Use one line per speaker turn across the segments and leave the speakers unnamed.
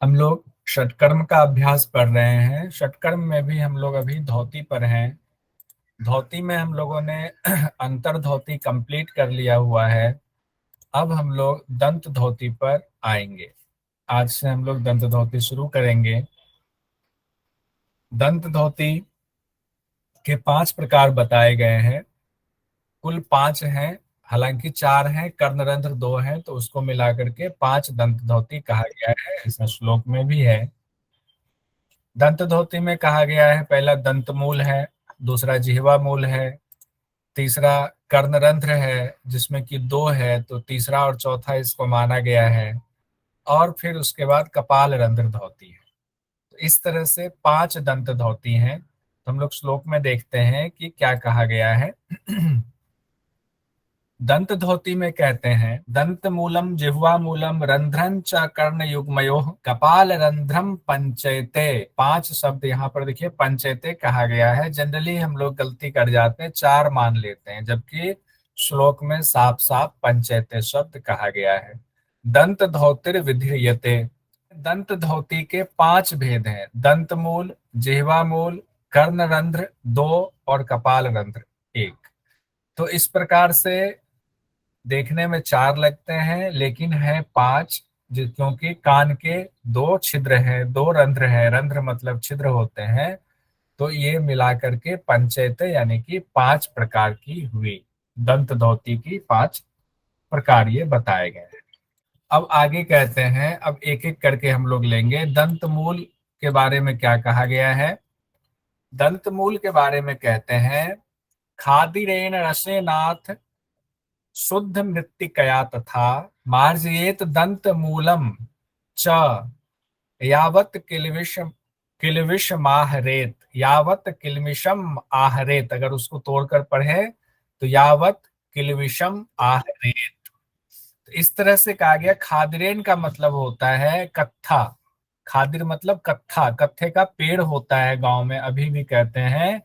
हम लोग षटकर्म का अभ्यास पढ़ रहे हैं। षटकर्म में भी हम लोग अभी धोती पर हैं। धोती में हम लोगों ने अंतर धोती कंप्लीट कर लिया हुआ है। अब हम लोग दंत धोती पर आएंगे। आज से हम लोग दंत धोती शुरू करेंगे। दंत धोती के 5 प्रकार बताए गए हैं। कुल 5 हैं, हालांकि 4 हैं, कर्णरंध्र 2 हैं, तो उसको मिलाकर के 5 दंत धोती कहा गया है। ऐसा श्लोक में भी है। दंत धोती में कहा गया है, पहला दंत मूल है, दूसरा जिह्वा मूल है, तीसरा कर्णरंध्र है जिसमें कि 2 है, तो तीसरा और चौथा इसको माना गया है। और फिर उसके बाद कपाल रंध्र धोती है। तो इस तरह से 5 दंत धोती हैं। तो हम लोग श्लोक में देखते हैं कि क्या कहा गया है। दंत धोती में कहते हैं, दंत मूलम जिह्वा मूलम रंध्रं च कर्ण युग्मयो कपाल रंध्रम पंचयते। 5 शब्द यहाँ पर देखिए पंचयते कहा गया है। जनरली हम लोग गलती कर जाते हैं, 4 मान लेते हैं, जबकि श्लोक में साफ साफ पंचयते शब्द कहा गया है। दंत धोतिर विधीयते। दंत धोती के 5 भेद हैं, दंत मूल, जिह्वा मूल, कर्ण रंध्र 2 और कपाल रंध्र 1। तो इस प्रकार से देखने में 4 लगते हैं, लेकिन है 5, क्योंकि कान के 2 छिद्र हैं, 2 रंध्र हैं। रंध्र मतलब छिद्र होते हैं। तो ये मिला करके पंचैत यानी कि 5 प्रकार की हुई। दंत धोती की 5 प्रकार ये बताए गए हैं। अब आगे कहते हैं, अब एक एक करके हम लोग लेंगे। दंत मूल के बारे में क्या कहा गया है। दंत मूल के बारे में कहते हैं, खादिरेन रसेनाथ शुद्ध मृत्तिकया तथा मार्जयेत दंत मूलम च यावत किलविष आहरेत। यावत किलमिषम आहरेत, अगर उसको तोड़कर पढ़े तो यावत किलविषम आहरेत। तो इस तरह से कहा गया। खादिरेन का मतलब होता है कत्था। खादिर मतलब कत्था, कत्थे का पेड़ होता है, गांव में अभी भी कहते हैं।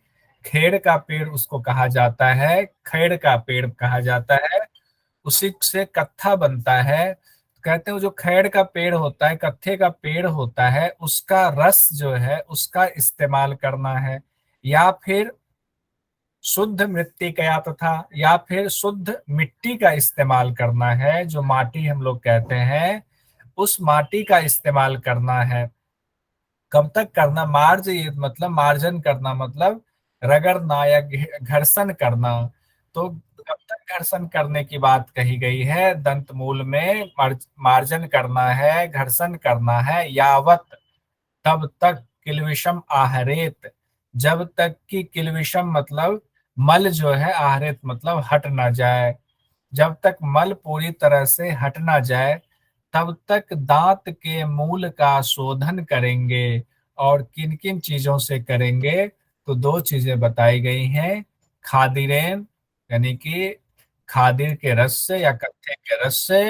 खेड़ का पेड़ उसको कहा जाता है, खेड़ का पेड़ कहा जाता है। उसी से कत्था बनता है। कहते हैं वो जो खैर का पेड़ होता है, कत्थे का पेड़ होता है, उसका रस जो है उसका इस्तेमाल करना है, या फिर शुद्ध मृत्तिका तथा या फिर शुद्ध मिट्टी का इस्तेमाल करना है। जो माटी हम लोग कहते हैं, उस माटी का इस्तेमाल करना है। कब तक करना, मार्ज ये मतलब मार्जन करना, मतलब रगड़ना या घर्षण करना। तो कब तक घर्षण करने की बात कही गई है। दंत मूल में मार्जन करना है, घर्षण करना है। यावत, तब तक, किलविषम आहरेत, जब तक कि किलविषम मतलब मल जो है, आहरेत मतलब हट ना जाए। जब तक मल पूरी तरह से हट ना जाए तब तक दांत के मूल का शोधन करेंगे। और किन किन चीजों से करेंगे, तो 2 चीजें बताई गई हैं। खादिरेन यानी कि खादिर के रस से या कत्थे के रस से,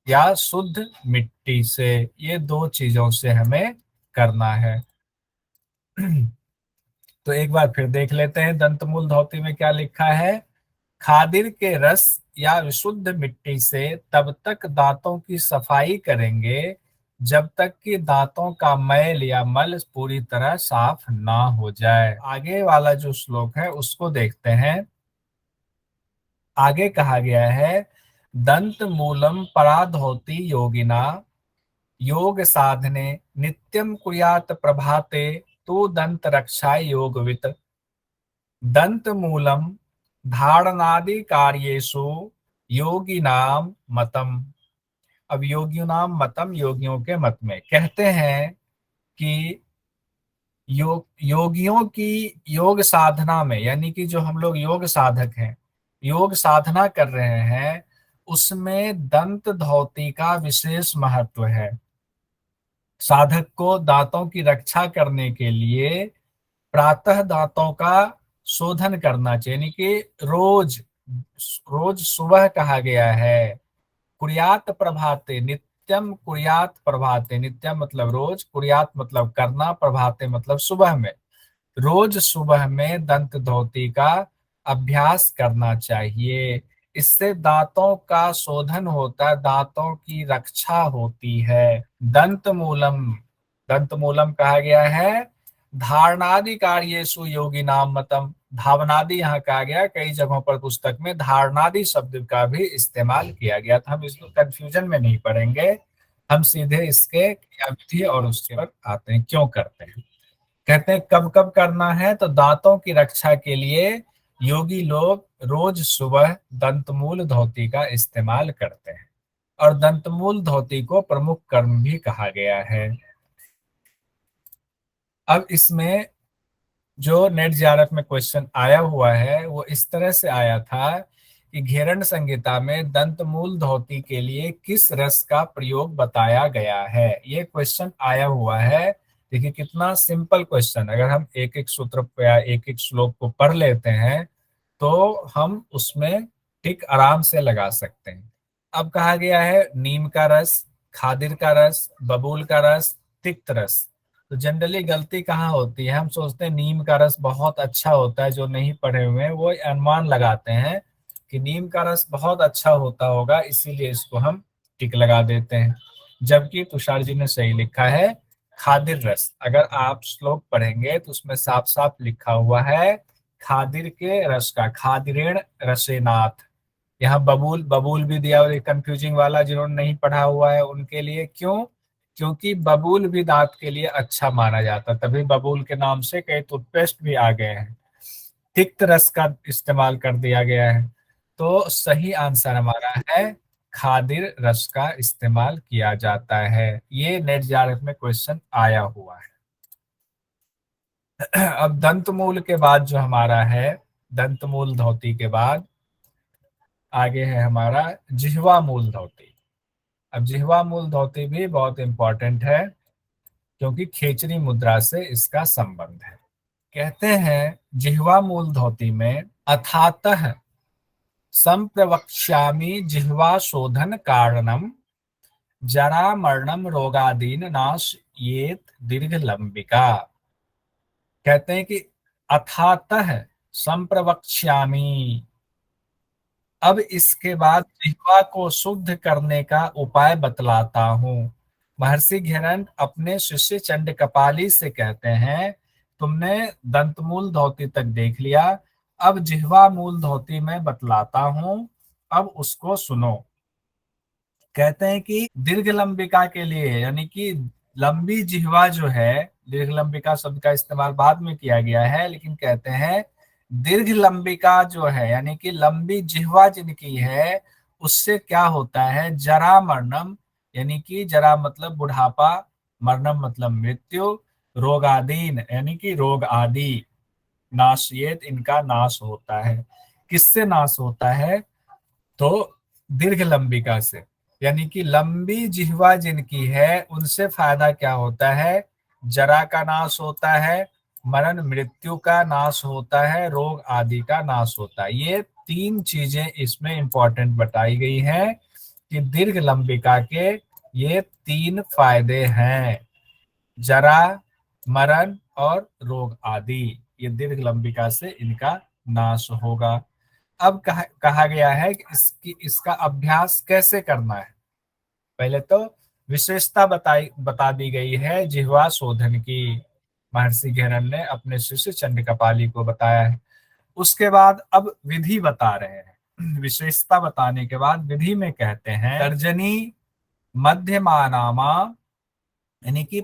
या शुद्ध मिट्टी से। ये 2 चीजों से हमें करना है। तो एक बार फिर देख लेते हैं दंतमूल धोती में क्या लिखा है। खादिर के रस या विशुद्ध मिट्टी से तब तक दांतों की सफाई करेंगे जब तक कि दांतों का मैल या मल पूरी तरह साफ ना हो जाए। आगे वाला जो श्लोक है उसको देखते हैं। आगे कहा गया है, दंत मूलम पराधोती योगिना योग साधने नित्यम कुर्यात प्रभाते तो दंत रक्षा योगवित। दंत मूलम धारणादि कार्येषु योगी नाम मतम। अब योगियों नाम मतम, योगियों के मत में कहते हैं कि योगियों की योग साधना में, यानी कि जो हम लोग योग साधक हैं, योग साधना कर रहे हैं, उसमें दंत धौती का विशेष महत्व है। साधक को दांतों की रक्षा करने के लिए प्रातः दांतों का शोधन करना चाहिए, यानी कि रोज रोज सुबह कहा गया है। कुर्यात प्रभाते नित्यम, कुर्यात प्रभाते, नित्यम मतलब रोज, कुर्यात मतलब करना, प्रभाते मतलब सुबह में। रोज सुबह में दंत धोती का अभ्यास करना चाहिए। इससे दांतों का शोधन होता है, दांतों की रक्षा होती है। दंत मूलम दंत मूलम कहा गया है। धारणादि कार्येषु योगी नाम मतम, धावनादि यहाँ कहा गया, कई जगहों पर पुस्तक में धारणादि शब्द का भी इस्तेमाल किया गया था। हम इसको कंफ्यूजन में नहीं पढ़ेंगे, हम सीधे इसके क्रियाविधि और उसके पर आते हैं, क्यों करते हैं। कहते हैं कब कब करना है, तो दांतों की रक्षा के लिए योगी लोग रोज सुबह दंतमूल धोती का इस्तेमाल करते हैं, और दंतमूल धोती को प्रमुख कर्म भी कहा गया है। अब इसमें जो नेट जेआरएफ में क्वेश्चन आया हुआ है वो इस तरह से आया था कि घेरन संहिता में दंतमूल धोती के लिए किस रस का प्रयोग बताया गया है, ये क्वेश्चन आया हुआ है। देखिए कितना सिंपल क्वेश्चन, अगर हम एक एक सूत्र या एक एक श्लोक को पढ़ लेते हैं तो हम उसमें टिक आराम से लगा सकते हैं। अब कहा गया है नीम का रस, खादिर का रस, बबूल का रस, तिक्त रस। तो जनरली गलती कहाँ होती है, हम सोचते हैं नीम का रस बहुत अच्छा होता है, जो नहीं पढ़े हुए हैं वो अनुमान लगाते हैं कि नीम का रस बहुत अच्छा होता होगा, इसीलिए इसको हम टिक लगा देते हैं। जबकि तुषार जी ने सही लिखा है खादिर रस। अगर आप श्लोक पढ़ेंगे तो उसमें साफ साफ लिखा हुआ है खादिर के रस का, खादिरेण रसेनाथ। यहाँ बबूल, बबूल भी दिया, और कंफ्यूजिंग वाला जिन्होंने नहीं पढ़ा हुआ है उनके लिए, क्यों, क्योंकि बबूल भी दांत के लिए अच्छा माना जाता, तभी बबूल के नाम से कई टूथपेस्ट भी आ गए हैं। तिक्त रस का इस्तेमाल कर दिया गया है, तो सही आंसर हमारा है खादिर रस का इस्तेमाल किया जाता है। ये नेट जेआरएफ में क्वेश्चन आया हुआ है। अब दंतमूल के बाद जो हमारा है, दंतमूल धोती के बाद आगे है हमारा जिह्वा मूल धोती। अब जिह्वा मूल धोती भी बहुत इंपॉर्टेंट है, क्योंकि खेचरी मुद्रा से इसका संबंध है। कहते हैं जिह्वा मूल धोती में अथातः संप्रवक्ष्यामि जिह्वा शोधन कारणम जरा मरणम रोगादीन नाश येत दीर्घ लंबिका। कहते हैं कि अथातः संप्रवक्ष्यामि, अब इसके बाद जिह्वा को शुद्ध करने का उपाय बतलाता हूं। महर्षि घेरन अपने शिष्य चंड कपाली से कहते हैं तुमने दंतमूल धोती तक देख लिया, अब जिह्वा मूल धोती में बतलाता हूं, अब उसको सुनो। कहते हैं कि दीर्घ लंबिका के लिए, यानी कि लंबी जिह्वा जो है, दीर्घ लंबिका शब्द का इस्तेमाल बाद में किया गया है, लेकिन कहते हैं दीर्घ लंबिका जो है, यानी कि लंबी जिह्वा जिनकी है, उससे क्या होता है, जरा मरणम, यानी कि जरा मतलब बुढ़ापा, मरणम मतलब मृत्यु, रोगादीन यानी कि रोग आदि, नाशियत इनका नाश होता है। किससे नाश होता है, तो दीर्घ लंबिका से, यानी कि लंबी जिह्वा जिनकी है उनसे फायदा क्या होता है, जरा का नाश होता है, मरण मृत्यु का नाश होता है, रोग आदि का नाश होता है। ये तीन चीजें इसमें इंपॉर्टेंट बताई गई हैं कि दीर्घ लंबिका के ये तीन फायदे हैं, जरा, मरण और रोग आदि, ये दीर्घ लंबिका से इनका नाश होगा। अब कहा गया है कि इसका अभ्यास कैसे करना है। पहले तो विशेषता बता दी गई है जिह्वा शोधन की, महर्षि घेरन ने अपने शिष्य चंड कपाली को बताया है। उसके बाद अब विधि बता रहे हैं। विशेषता बताने के बाद विधि में कहते हैं तर्जनी मध्यमानामा, यानी कि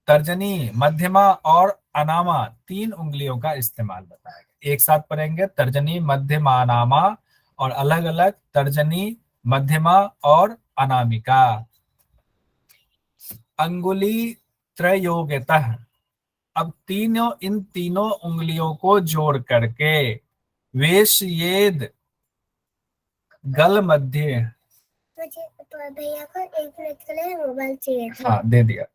तर्जनी, मध्यमा और अनामा तीन उंगलियों का इस्तेमाल बताया गया। एक साथ पढ़ेंगे, तर्जनी मध्यमा अनामा, और अलग अलग तर्जनी मध्यमा और अनामिका। अंगुली त्रयोगतः, अब इन तीनों उंगलियों को जोड़ करके वेशयेद गल मध्य, तो भैया को एक मिनट के लिए मोबाइल चाहिए था। हाँ दे दिया।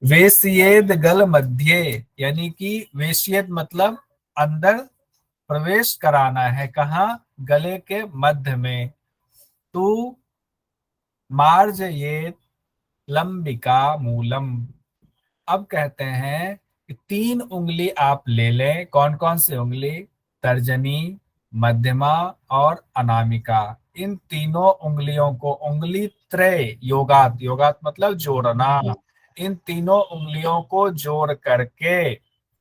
वेशयेद गल मध्य, यानी कि वेशयेद मतलब अंदर प्रवेश कराना है, कहा, गले के मध्य में। तू मार्जयेद लंबिका मूलम, अब कहते हैं कि तीन उंगली आप ले लें, कौन कौन सी उंगली, तर्जनी, मध्यमा और अनामिका। इन तीनों उंगलियों को उंगली त्रय योगात, योगात मतलब जोड़ना, इन तीनों उंगलियों को जोड़ करके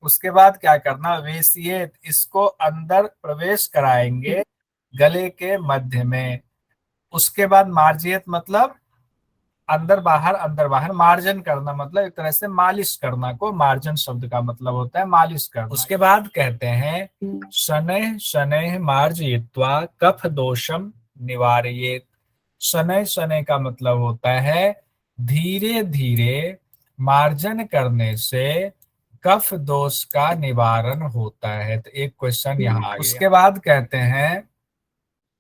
उसके बाद क्या करना, वेसियेत, इसको अंदर प्रवेश कराएंगे गले के मध्य में। उसके बाद मार्जियत मतलब अंदर बाहर, मार्जन करना मतलब एक तरह से मालिश करना को मार्जन शब्द का मतलब होता है मालिश करना। उसके बाद कहते हैं शनैः शनैः मार्जयित्वा कफ दोषम निवारयेत। शनैः शनैः का मतलब होता है धीरे धीरे मार्जन करने से कफ दोष का निवारण होता है। तो एक क्वेश्चन यहाँ आ गया। उसके बाद कहते हैं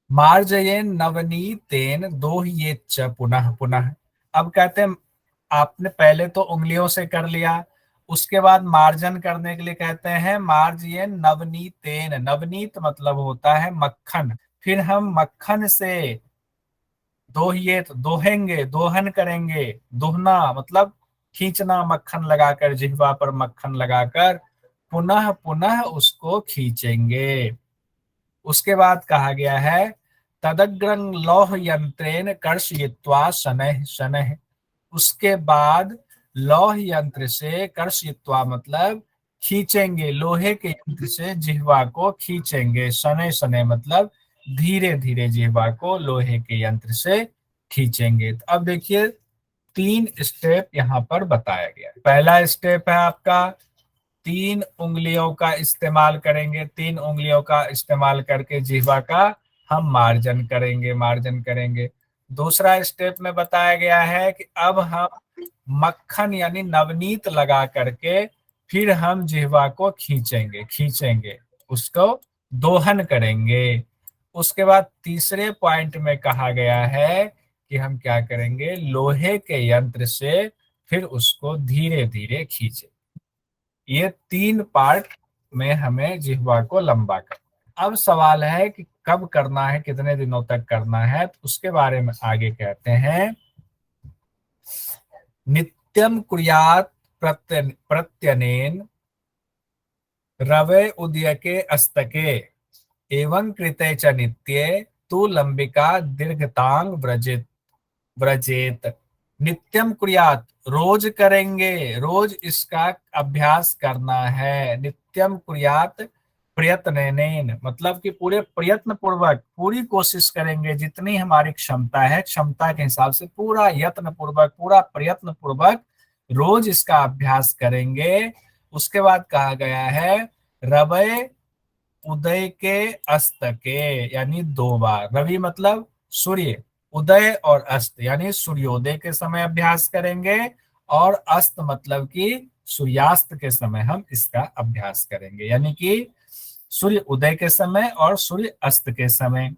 मार्जयेन नवनीतेन दोह्येच्च पुनः पुनः। अब कहते हैं आपने पहले तो उंगलियों से कर लिया, उसके बाद मार्जन करने के लिए कहते हैं मार्जयेन नवनीतेन। नवनीत मतलब होता है मक्खन, फिर हम मक्खन से दोहियेत दोहेंगे, दोहन करेंगे। दोहना मतलब खींचना, मक्खन लगाकर, जिह्वा पर मक्खन लगाकर पुनः पुनः उसको खींचेंगे। उसके बाद कहा गया है तदग्रं लौह यंत्रेण कर्षयित्वा शनैः शनैः। उसके बाद लौह यंत्र से, कर्षयित्वा मतलब खींचेंगे, लोहे के यंत्र से जिह्वा को खींचेंगे। शनैः शनैः मतलब धीरे धीरे जिह्वा को लोहे के यंत्र से खींचेंगे। तो अब देखिए 3 स्टेप यहाँ पर बताया गया है। पहला स्टेप है आपका 3 उंगलियों का इस्तेमाल करेंगे, 3 उंगलियों का इस्तेमाल करके जिह्वा का हम मार्जन करेंगे, मार्जन करेंगे। दूसरा स्टेप में बताया गया है कि अब हम मक्खन यानी नवनीत लगा करके फिर हम जिह्वा को खींचेंगे, खींचेंगे, उसको दोहन करेंगे। उसके बाद तीसरे पॉइंट में कहा गया है कि हम क्या करेंगे, लोहे के यंत्र से फिर उसको धीरे धीरे खींचे। ये 3 पार्ट में हमें जिह्वा को लंबा करना है। अब सवाल है कि कब करना है, कितने दिनों तक करना है, तो उसके बारे में आगे कहते हैं नित्यम कुर्यात् प्रत्यनेन रवे उदयके अस्तके एवं कृते च नित्ये तु लंबिका दीर्घतांग व्रजेत। नित्यम कुर्यात रोज करेंगे, रोज इसका अभ्यास करना है। नित्यम कुर्यात प्रयत्नेन मतलब कि पूरे प्रयत्न पूर्वक, पूरी कोशिश करेंगे, जितनी हमारी क्षमता है क्षमता के हिसाब से पूरा यत्न पूर्वक, पूरा प्रयत्न पूर्वक रोज इसका अभ्यास करेंगे। उसके बाद कहा गया है रवै उदय के अस्त के, यानी 2 बार। रवि मतलब सूर्य, उदय और अस्त यानी सूर्योदय के समय अभ्यास करेंगे, और अस्त मतलब कि सूर्यास्त के समय हम इसका अभ्यास करेंगे, यानी कि सूर्य उदय के समय और सूर्य अस्त के समय।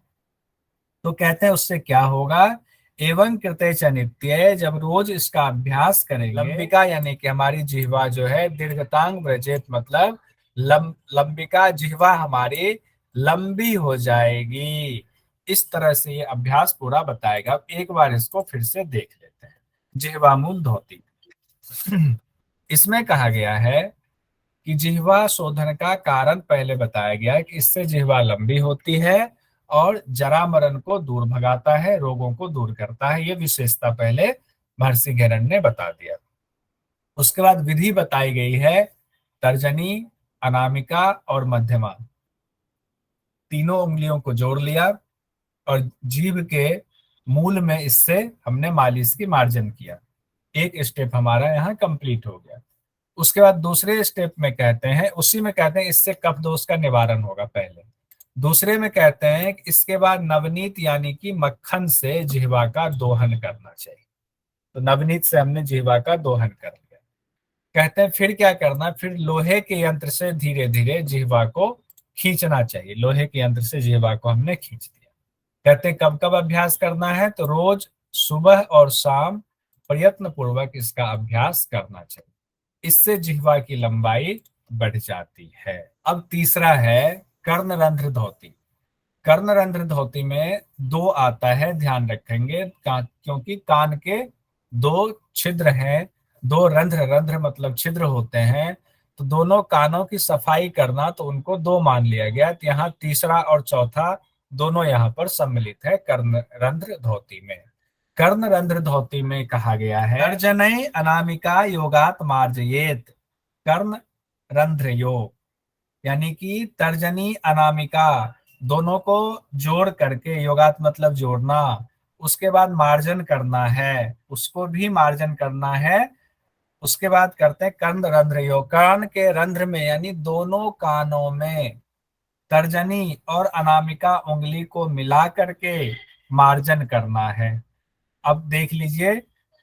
तो कहते हैं उससे क्या होगा, एवं कृते च नित्य, जब रोज इसका अभ्यास करेंगे, लंबिका यानी कि हमारी जिह्वा जो है दीर्घतांग व्रजेत मतलब लंबिका जिह्वा हमारी लंबी हो जाएगी। इस तरह से ये अभ्यास पूरा बताएगा। अब एक बार इसको फिर से देख लेते हैं। जिह्वा मूल धोती इसमें कहा गया है कि जिह्वा शोधन का कारण पहले बताया गया है कि इससे जिह्वा लंबी होती है और जरा मरण को दूर भगाता है, रोगों को दूर करता है। ये विशेषता पहले महर्षि घेरन ने बता दिया। उसके बाद विधि बताई गई है तर्जनी, अनामिका और मध्यमा, तीनों उंगलियों को जोड़ लिया और जीभ के मूल में इससे हमने मालिश की मार्जन किया। एक स्टेप हमारा यहाँ कंप्लीट हो गया। उसके बाद दूसरे स्टेप में कहते हैं, उसी में कहते हैं इससे कफ दोष का निवारण होगा पहले। दूसरे में कहते हैं कि इसके बाद नवनीत यानी कि मक्खन से जिह्वा का दोहन करना चाहिए। तो नवनीत से हमने जिह्वा का दोहन कर लिया। कहते हैं फिर क्या करना, फिर लोहे के यंत्र से धीरे धीरे जिह्वा को खींचना चाहिए। लोहे के यंत्र से जिह्वा को हमने खींच दिया। कहते हैं कब कब अभ्यास करना है, तो रोज सुबह और शाम प्रयत्न पूर्वक इसका अभ्यास करना चाहिए। इससे जिह्वा की लंबाई बढ़ जाती है। अब तीसरा है कर्णरंध्र धोती। कर्णरंध्र धोती में 2 आता है, ध्यान रखेंगे क्योंकि कान के 2 छिद्र हैं, 2 रंध्र, रंध्र मतलब छिद्र होते हैं। तो दोनों कानों की सफाई करना, तो उनको 2 मान लिया गया। तो यहाँ तीसरा और चौथा दोनों यहाँ पर सम्मिलित है कर्णरंध्र धोती में। कर्ण रंध्र धोती में कहा गया है तर्जनय अनामिका योगात मार्जयेत। कर्ण रंध्र योग यानी कि तर्जनी अनामिका दोनों को जोड़ करके, योगात मतलब जोड़ना, उसके बाद मार्जन करना है, उसको भी मार्जन करना है। उसके बाद करते हैं कर्ण रंध्र योग। कान के रंध्र में यानी दोनों कानों में तर्जनी और अनामिका उंगली को मिला करके मार्जन करना है। अब देख लीजिए,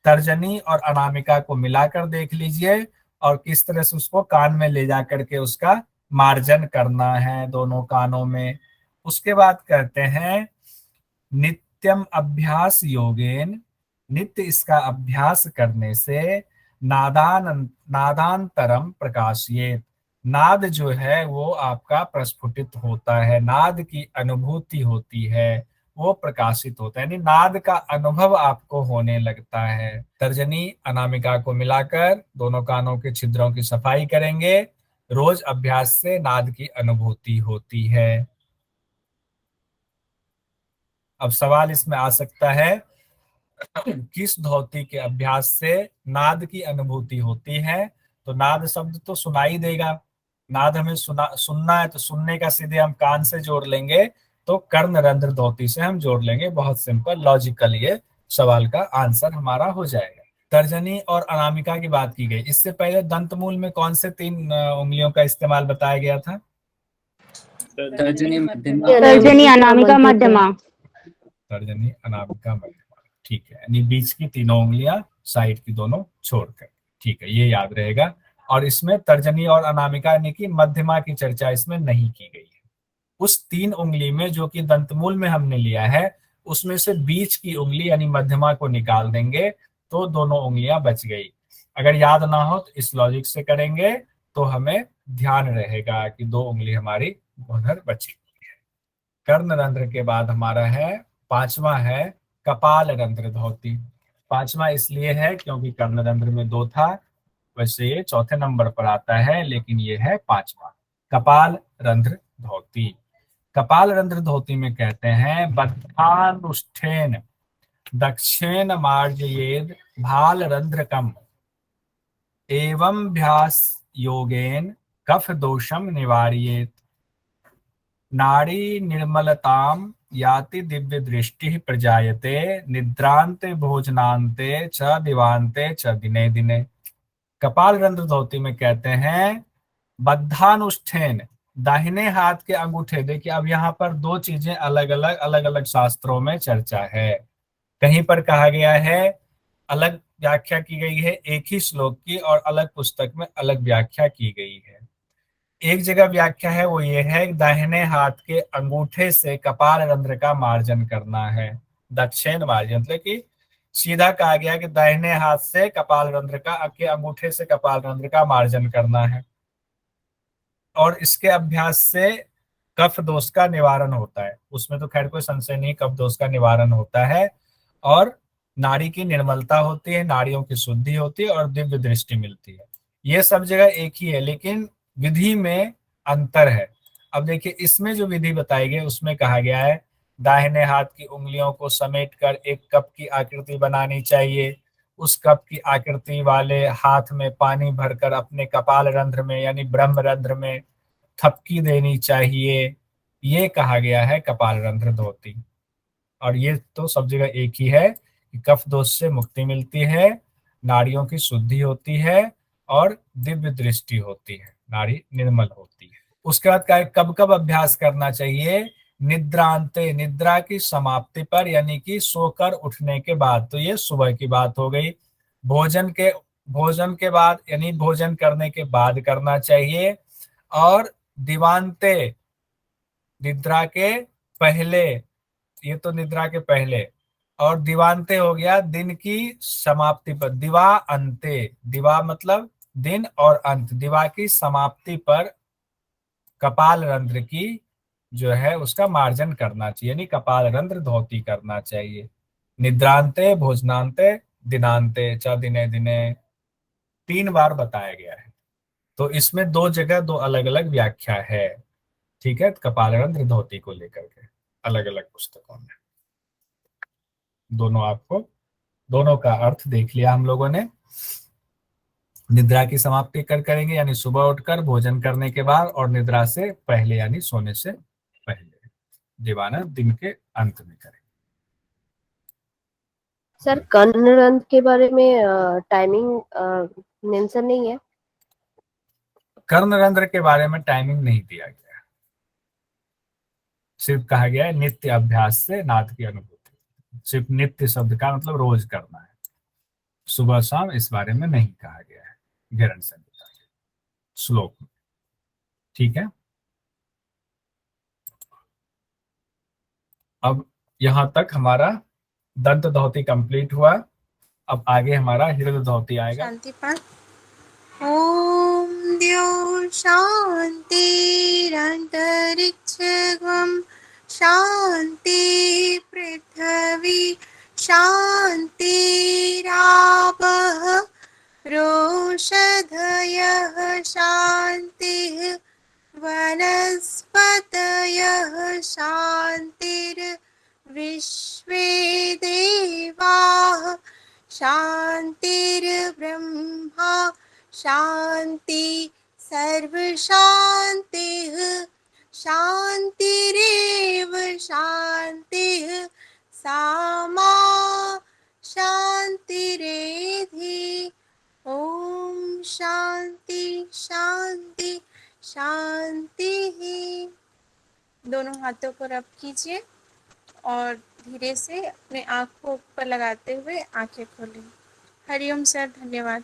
तर्जनी और अनामिका को मिलाकर देख लीजिए और किस तरह से उसको कान में ले जा करके उसका मार्जन करना है दोनों कानों में। उसके बाद कहते हैं नित्यम अभ्यास योगेन, नित्य इसका अभ्यास करने से नादांतरम प्रकाशियेत। नाद जो है वो आपका प्रस्फुटित होता है, नाद की अनुभूति होती है, वो प्रकाशित होता है, यानी नाद का अनुभव आपको होने लगता है। तर्जनी अनामिका को मिलाकर दोनों कानों के छिद्रों की सफाई करेंगे, रोज अभ्यास से नाद की अनुभूति होती है। अब सवाल इसमें आ सकता है किस धोती के अभ्यास से नाद की अनुभूति होती है। तो नाद शब्द तो सुनाई देगा, नाद हमें सुनना है, तो सुनने का सीधे हम कान से जोड़ लेंगे, तो कर्ण रंध्र धोती से हम जोड़ लेंगे। बहुत सिंपल लॉजिकल ये सवाल का आंसर हमारा हो जाएगा। तर्जनी और अनामिका की बात की गई। इससे पहले दंतमूल में कौन से तीन उंगलियों का इस्तेमाल बताया गया था?
तर्जनी
तर्जनी अनामिका मध्यमा।
तर्जनी अनामिका मध्यमा, ठीक है, यानी बीच की तीनों उंगलियां, साइड की दोनों छोड़कर, ठीक है, ये याद रहेगा। और इसमें तर्जनी और अनामिका यानी कि मध्यमा की चर्चा इसमें नहीं की गई है। उस तीन उंगली में जो कि दंतमूल में हमने लिया है, उसमें से बीच की उंगली यानी मध्यमा को निकाल देंगे तो दोनों उंगलियां बच गई। अगर याद ना हो तो इस लॉजिक से करेंगे तो हमें ध्यान रहेगा कि दो उंगली हमारी उधर बची। कर्ण रंध्र के बाद हमारा है पांचवा है कपाल रंध्र धोती। पांचवा इसलिए है क्योंकि कर्ण रंध्र में दो था, वैसे ये चौथे नंबर पर आता है, लेकिन ये है पांचवा कपाल रंध्र धोती। कपाल रंध्र धोती में कहते हैं बद्धानुष्ठेन दक्षिण मार्जयेद भाल रंध्रकम एवं भ्यास योगेन कफ दोषम निवारयेत। नाड़ी निर्मलताम याति दिव्य दृष्टि प्रजायते निद्रांते भोजनांते च दिवांते च दिने दिने। कपाल रंध्र धोती में कहते हैं बद्धानुष्ठेन, दाहिने हाथ के अंगूठे। देखिए अब यहाँ पर दो चीजें अलग अलग शास्त्रों में चर्चा है। कहीं पर कहा गया है, अलग व्याख्या की गई है एक ही श्लोक की, और अलग पुस्तक में अलग व्याख्या की गई है। एक जगह व्याख्या है वो ये है दाहिने हाथ के अंगूठे से कपाल रंध्र का मार्जन करना है, दक्षिण मार्जन, मतलब कि सीधा कहा गया कि दाहिने हाथ से कपाल रंध्र का के अंगूठे से कपाल रंध्र का मार्जन करना है, और इसके अभ्यास से कफ दोष का निवारण होता है। उसमें तो खैर कोई संशय नहीं, कफ दोष का निवारण होता है और नाड़ी की निर्मलता होती है, नाड़ियों की शुद्धि होती है और दिव्य दृष्टि मिलती है। ये सब जगह एक ही है, लेकिन विधि में अंतर है। अब देखिए इसमें जो विधि बताई गई उसमें कहा गया है दाहिने हाथ की उंगलियों को समेटकर एक कप की आकृति बनानी चाहिए। उस कप की आकृति वाले हाथ में पानी भरकर अपने कपाल रंध्र में यानी ब्रह्म रंध्र में थपकी देनी चाहिए। ये कहा गया है कपाल रंध्र धोती। और ये तो सब जगह एक ही है कि कफ दोष से मुक्ति मिलती है, नाड़ियों की शुद्धि होती है और दिव्य दृष्टि होती है, नाड़ी निर्मल होती है। उसके बाद क्या, कब कब अभ्यास करना चाहिए? निद्रांते, निद्रा की समाप्ति पर यानी कि सोकर उठने के बाद। तो ये सुबह की बात हो गई। भोजन के बाद यानी भोजन करने के बाद करना चाहिए। और दिवांते, निद्रा के पहले, ये तो निद्रा के पहले। और दिवांते हो गया दिन की समाप्ति पर। दिवा अंते, दिवा मतलब दिन और अंत, दिवा की समाप्ति पर कपाल रंध्र की जो है उसका मार्जन करना चाहिए, यानी कपाल रंध्र धोती करना चाहिए। निद्रांते, भोजनांते, दिनांते च दिने दिने 3 बार बताया गया है। तो इसमें दो जगह दो अलग अलग व्याख्या है, ठीक है, कपाल रंध्र धोती को लेकर के अलग अलग पुस्तकों में दोनों आपको दोनों का अर्थ देख लिया हम लोगों ने। निद्रा की समाप्ति करेंगे यानी सुबह उठकर भोजन करने के बाद और निद्रा से पहले यानी सोने से पहले, दीवाना दिन के अंत में करेंगे।
सर कर्ण रंध्र के बारे में टाइमिंग मेंशन नहीं है।
कर्णरंध्र के बारे में टाइमिंग नहीं दिया गया है, सिर्फ कहा गया है नित्य अभ्यास से नाद की अनुभूति। सिर्फ नित्य शब्द का मतलब रोज करना है, सुबह शाम इस बारे में नहीं कहा गया है गैरन संहिता के श्लोक में। ठीक है, अब यहां तक हमारा दंत धौती कंप्लीट हुआ। अब आगे हमारा हृदय धौती आएगा।
शांति पाठ। ओम द्यो शांतिरंतरिक्षगम शांति पृथ्वी शांतिरापः रोषधयः शांतिः वनस्पतयः शांतिर्विश्वे देवाः शांतिर्ब्रह्मा शांति सर्वशांतिः शांतिरेव शांतिः सामा शांतिरेधि। ओम शांति शांति शांति। दोनों हाथों को रब कीजिए और धीरे से अपने आँख को ऊपर लगाते हुए आंखें खोलें। हरिओम सर, धन्यवाद।